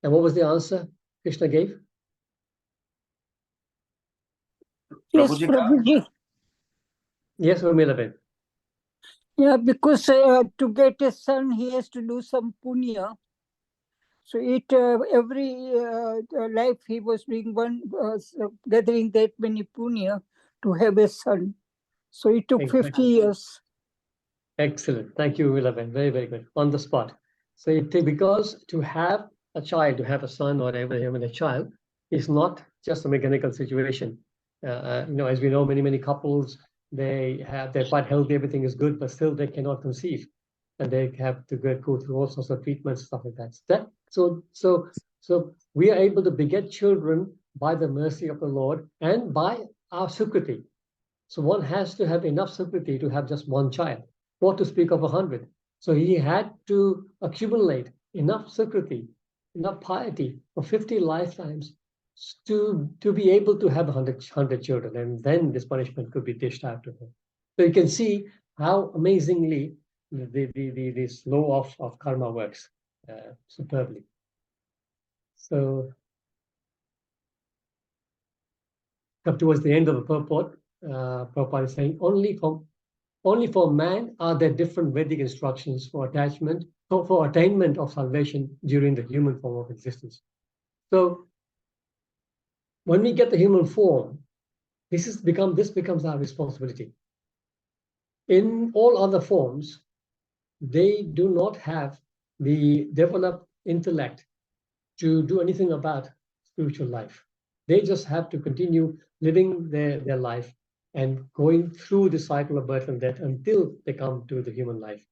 And what was the answer Krishna gave? Yes, Prabhuji. Yes, Urmilaben. Yeah, because to get a son, he has to do some punya. So every life he was doing gathering that many punya to have a son. So it took 50 years. Excellent. Thank you, Urmilaben. Very, very good. On the spot. So because to have a child, to have a son or having a child, is not just a mechanical situation. As we know, many couples, they're quite healthy, everything is good, but still they cannot conceive, and they have to go through all sorts of treatments, stuff like that. So we are able to beget children by the mercy of the Lord and by our sukriti. So one has to have enough sukriti to have just one child, or to speak of 100. So he had to accumulate enough sukriti, enough piety for 50 lifetimes to be able to have 100 children, and then this punishment could be dished out to him. So you can see how amazingly this law of karma works superbly. So up towards the end of the purport, Prabhupada is saying, only for man are there different Vedic instructions for attainment of salvation during the human form of existence. So when we get the human form, this becomes our responsibility. In all other forms, they do not have the developed intellect to do anything about spiritual life. They just have to continue living their life and going through the cycle of birth and death until they come to the human life.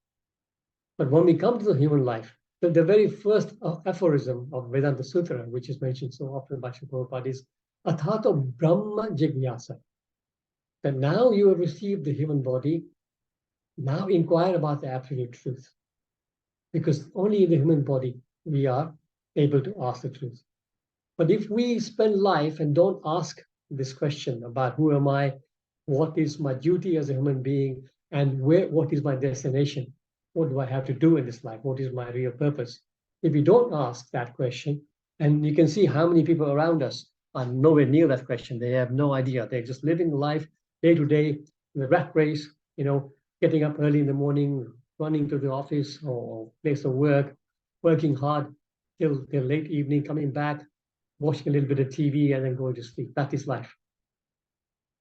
But when we come to the human life, the very first aphorism of Vedanta Sutra, which is mentioned so often by Srila Prabhupada, is Athato Brahma Jigyasa. That now you have received the human body, now inquire about the absolute truth. Because only in the human body we are able to ask the truth. But if we spend life and don't ask this question about who am I, what is my duty as a human being, and what is my destination, what do I have to do in this life, what is my real purpose? If we don't ask that question, and you can see how many people around us are nowhere near that question, they have no idea, they're just living life day to day, the rat race, getting up early in the morning, running to the office or place of work, working hard till late evening, coming back, watching a little bit of TV, and then going to sleep. That is life.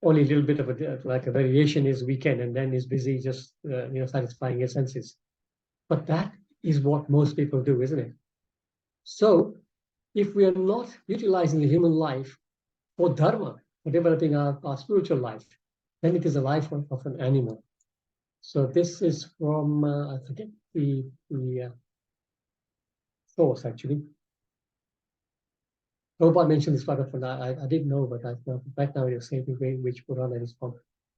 Only a little bit of a variation is weekend, and then is busy just satisfying your senses. But that is what most people do, isn't it? So if we are not utilizing the human life for dharma, for developing our spiritual life, then it is a life of an animal. So this is from I forget the source actually. Prabhupada mentioned this part of I didn't know, but right now you're saying which Purana it is from.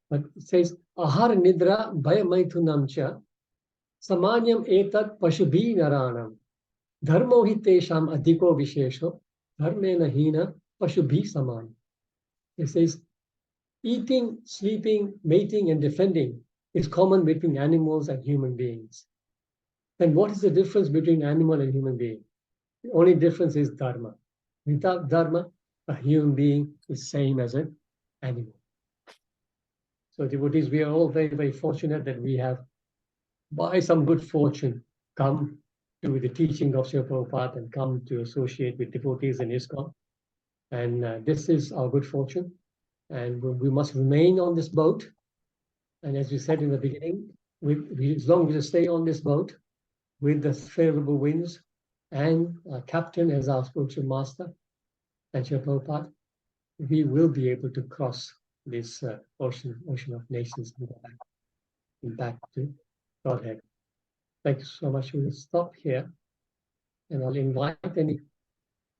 But it says, Ahara Nidra Bhayamaithunam cha Samanyam etat Pashubhi Naranam Dharmo hi tesham adhiko vishesho Dharmena hina Pashubhi saman. It says, eating, sleeping, mating, and defending is common between animals and human beings. Then what is the difference between animal and human being? The only difference is dharma. Without dharma, a human being is same as an animal. So devotees, we are all very, very fortunate that we have, by some good fortune, come to the teaching of Srila Prabhupada and come to associate with devotees in ISKCON. And this is our good fortune. And we must remain on this boat. And as we said in the beginning, as long as we stay on this boat with the favorable winds and captain as our spiritual master, and Srila Prabhupada, we will be able to cross this ocean of nations and back to Godhead. Thank you so much. We'll stop here, and I'll invite any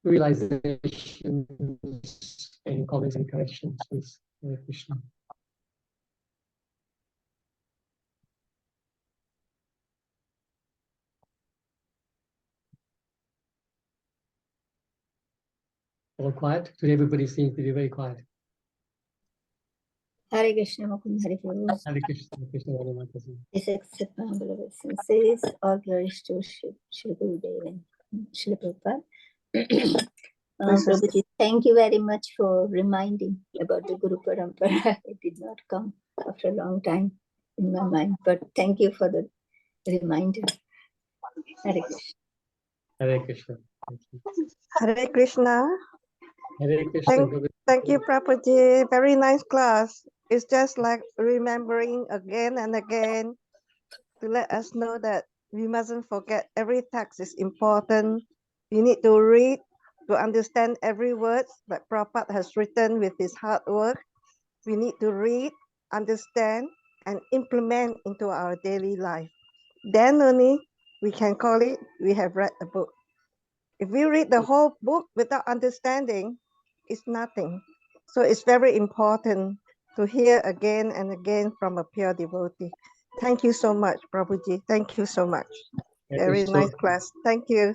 realizations, any comments and corrections, please. Hare Krishna. All quiet? Today everybody seems to be very quiet. Hare Krishna, Mukunda, Hare Prabhu. Hare Krishna, Krishna, Hare Mataji. Please accept my humble obeisances. All glories to Shri Gurudev and Shri Prabhupada. Prabhuji, thank you very much for reminding about the Guru Parampara. It did not come after a long time in my mind, but thank you for the reminder. Hare Krishna. Hare Krishna. Hare Krishna. Hare Krishna. Thank you, Prabhuji. Very nice class. It's just like remembering again and again to let us know that we mustn't forget every text is important We need to read to understand every word that Prabhupada has written with his hard work. We need to read, understand, and implement into our daily life. Then only we can call it we have read a book. If we read the whole book without understanding, it's nothing. So it's very important to hear again and again from a pure devotee. Thank you so much, Prabhuji. Thank you so much. Very nice class. Thank you.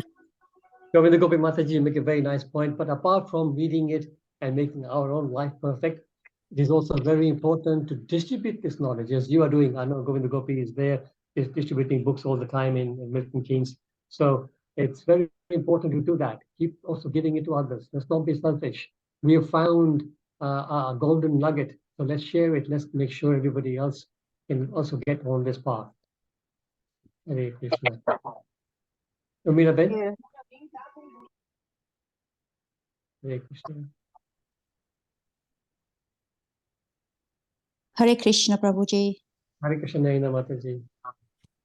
Govinda Gopi Mataji make a very nice point, but apart from reading it and making our own life perfect, it is also very important to distribute this knowledge, as you are doing. I know Govinda Gopi is there, is distributing books all the time in Milton Keynes. So it's very important to do that. Keep also giving it to others. Let's not be selfish. We have found a golden nugget, so let's share it. Let's make sure everybody else can also get on this path. Hare Krishna. Amina Ben? Yeah. Hare Krishna. Hare Krishna, Prabhuji. Hare Krishna, Naina Mataji.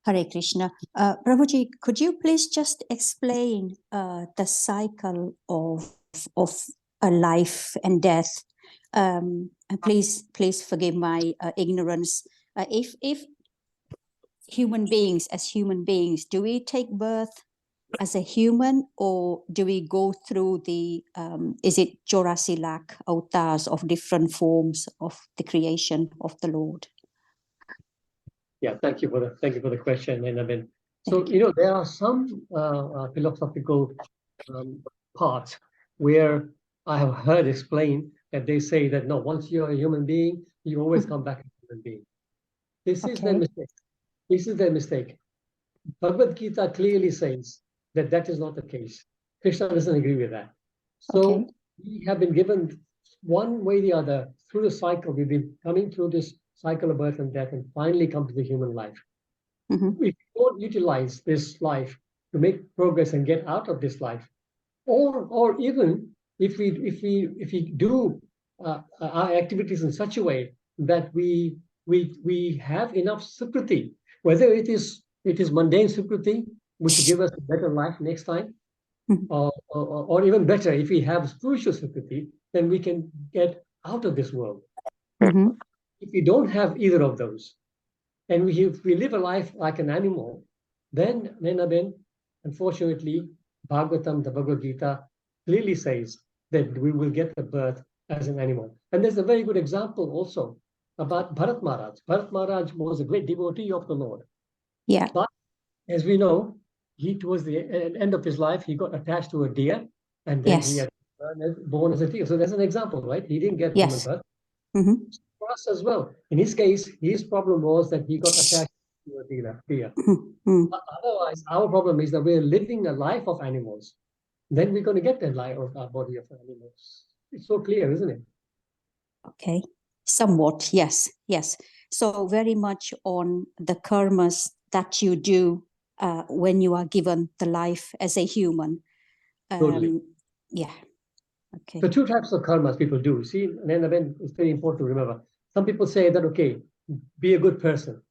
Hare Krishna. Prabhuji, could you please just explain the cycle of a life and death? And please forgive my ignorance. If human beings, as human beings, do we take birth as a human, or do we go through the, is it 84 lakh avatars of different forms of the creation of the Lord? Yeah, thank you for the question, Naina. So there are some philosophical parts where I have heard explained that they say that no, once you're a human being, you always come back as a human being. This is their mistake. This is their mistake. Bhagavad Gita clearly says that that is not the case. Krishna doesn't agree with that. So we have been given one way or the other through the cycle. We've been coming through this cycle of birth and death and finally come to the human life. If we don't utilize this life to make progress and get out of this life, or even if we do our activities in such a way that we have enough sukriti, whether it is mundane sukriti, which will give us a better life next time, or even better, if we have spiritual sukriti, then we can get out of this world. If we don't have either of those, and if we live a life like an animal, then unfortunately, Bhagavatam, the Bhagavad Gita, clearly says that we will get the birth as an animal. And there's a very good example also about Bharat Maharaj. Bharat Maharaj was a great devotee of the Lord. Yeah. But as we know, towards the end of his life, he got attached to a deer, and then he had born as a deer. So that's an example, right? He didn't get human birth. For us as well. In his case, his problem was that he got attached to a deer. But otherwise, our problem is that we're living a life of animals. Then we're going to get the life of our body of animals. It's so clear, isn't it? Okay, somewhat, yes. So very much on the karmas that you do when you are given the life as a human. Totally. Yeah. Okay. So two types of karmas people do. See, and it's very important to remember. Some people say that, okay, be a good person,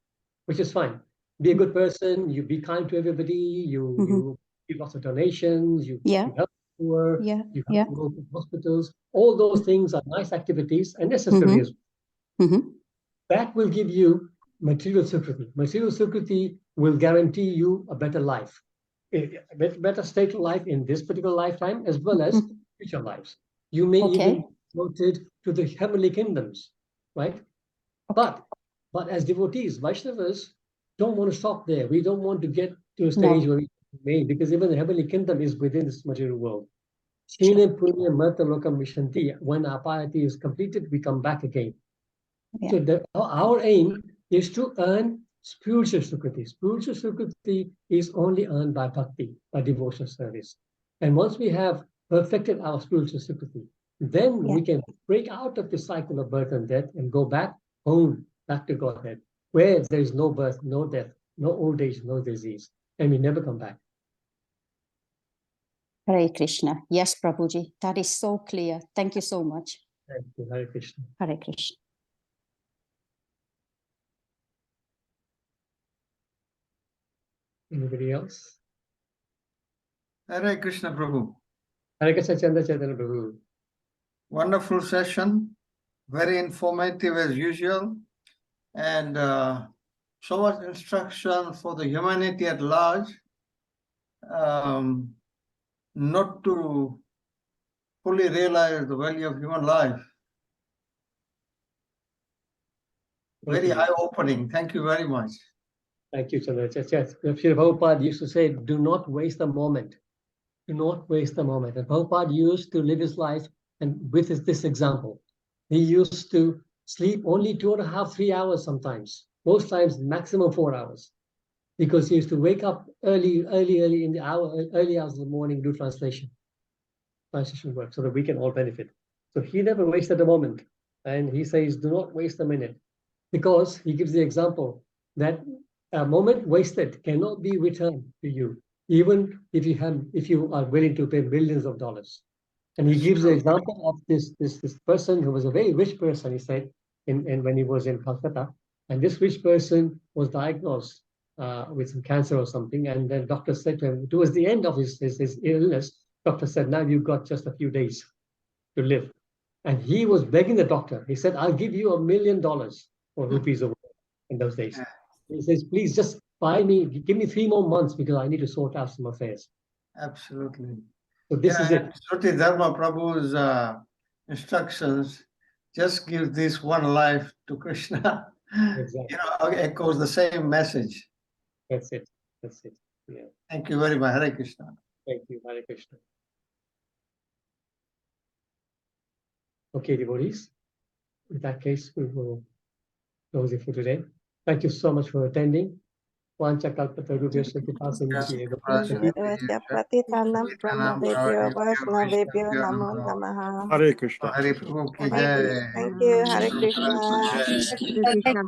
which is fine. Be a good person, you be kind to everybody, you give lots of donations, you help the poor, you help local hospitals. All those things are nice activities and necessary as well. That will give you material sukriti. Material sukriti will guarantee you a better life, a better state of life in this particular lifetime as well as future lives. You may even be promoted to the heavenly kingdoms, right? But as devotees, Vaishnavas don't want to stop there. We don't want to get to a stage where we may, because even the heavenly kingdom is within this material world. When our piety is completed, we come back again. So our aim is to earn spiritual sukriti. Spiritual sukriti is only earned by bhakti, by devotional service. And once we have perfected our spiritual sukriti, then we can break out of the cycle of birth and death and go back home, back to Godhead, where there is no birth, no death, no old age, no disease, and we never come back. Hare Krishna. Yes, Prabhuji, that is so clear. Thank you so much. Thank you. Hare Krishna. Hare Krishna. Anybody else? Hare Krishna Prabhu. Hare Krishna Chandra Chaitanya Prabhu. Wonderful session, very informative as usual, and so much instruction for the humanity at large, not to fully realize the value of human life. Very eye-opening. Thank you very much. Thank you, Chandra. Yes. Prabhupada used to say, do not waste a moment. Do not waste a moment. And Prabhupada used to live his life and with this example. He used to sleep only 2.5, 3 hours sometimes. Most times, maximum 4 hours. Because he used to wake up early in the early hours of the morning, do translation work, so that we can all benefit. So he never wasted a moment. And he says, do not waste a minute. Because he gives the example that a moment wasted cannot be returned to you, even if you are willing to pay millions of dollars. And he gives the example of this person who was a very rich person, he said, when he was in Calcutta. And this rich person was diagnosed with some cancer or something. And then doctor said to him, towards the end of his illness, doctor said, now you've got just a few days to live. And he was begging the doctor. He said, I'll give you $1 million or rupees over in those days. He says, please just give me 3 more months because I need to sort out some affairs. Absolutely. So this is it. Sruti Dharma Prabhu's instructions, just give this one life to Krishna. Exactly. Echoes the same message. That's it. That's it. Yeah. Thank you very much. Hare Krishna. Thank you. Hare Krishna. Okay, devotees. In that case, we will close it for today. Thank you so much for attending. Patitanam Brahmadevyo Vaishnavebhyo Namo Namaha. Hare Krishna. Hare Prabhu ki jai. Thank you. Hare Krishna. Hare Krishna. Krishna.